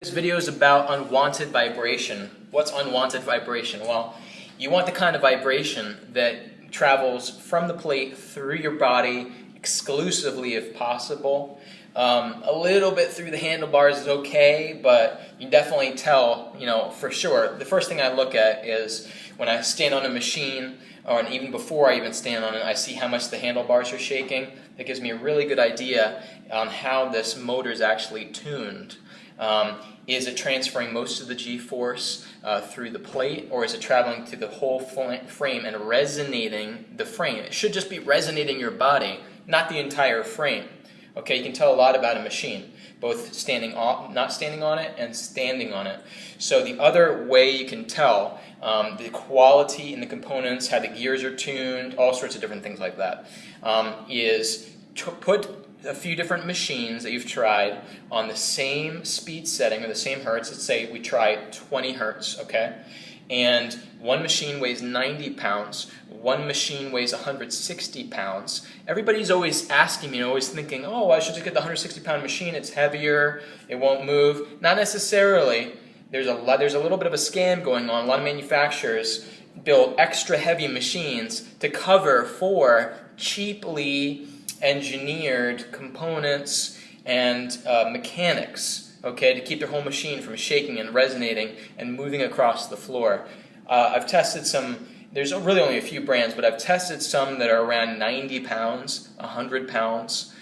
This video is about unwanted vibration. What's unwanted vibration? Well, you want the kind of vibration that travels from the plate through your body exclusively if possible. A little bit through the handlebars is okay, but you definitely tell, for sure. The first thing I look at is when I stand on a machine, or even before I even stand on it, I see how much the handlebars are shaking. That gives me a really good idea on how this motor is actually tuned. Is it transferring most of the G-force through the plate, or is it traveling through the whole frame and resonating the frame? It should just be resonating your body, not the entire frame. Okay, you can tell a lot about a machine, both not standing on it and standing on it. So the other way you can tell the quality in the components, how the gears are tuned, all sorts of different things like that, is to put a few different machines that you've tried on the same speed setting or the same hertz. Let's say we try 20 hertz, okay? And one machine weighs 90 pounds, one machine weighs 160 pounds. Everybody's always asking me, always thinking, oh, I should just get the 160-pound machine, it's heavier, it won't move. Not necessarily. There's a little bit of a scam going on. A lot of manufacturers build extra heavy machines to cover for cheaply engineered components and mechanics, okay, to keep their whole machine from shaking and resonating and moving across the floor. I've tested some, there's really only a few brands, but I've tested some that are around 90 pounds, 100 pounds,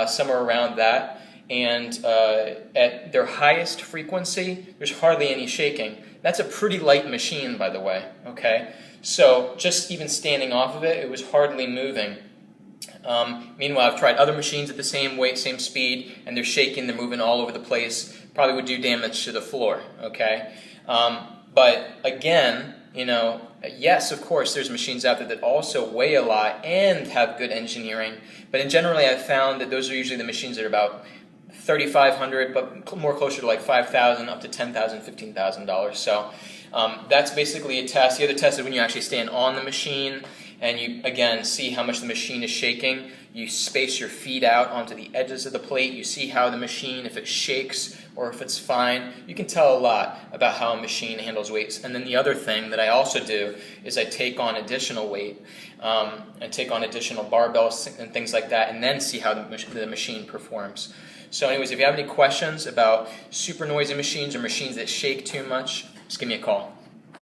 somewhere around that, and at their highest frequency, there's hardly any shaking. That's a pretty light machine, by the way, okay? So just even standing off of it, it was hardly moving. Meanwhile, I've tried other machines at the same weight, same speed, and they're shaking, they're moving all over the place, probably would do damage to the floor, okay? But again, yes, of course, there's machines out there that also weigh a lot and have good engineering, but in generally I've found that those are usually the machines that are about $3,500, but more closer to like $5,000 up to $10,000, $15,000. So that's basically a test. The other test is when you actually stand on the machine and you, again, see how much the machine is shaking. You space your feet out onto the edges of the plate. You see how the machine, if it shakes or if it's fine. You can tell a lot about how a machine handles weights. And then the other thing that I also do is I take on additional weight. I take on additional barbells and things like that, and then see how the machine performs. So anyways, if you have any questions about super noisy machines or machines that shake too much, just give me a call.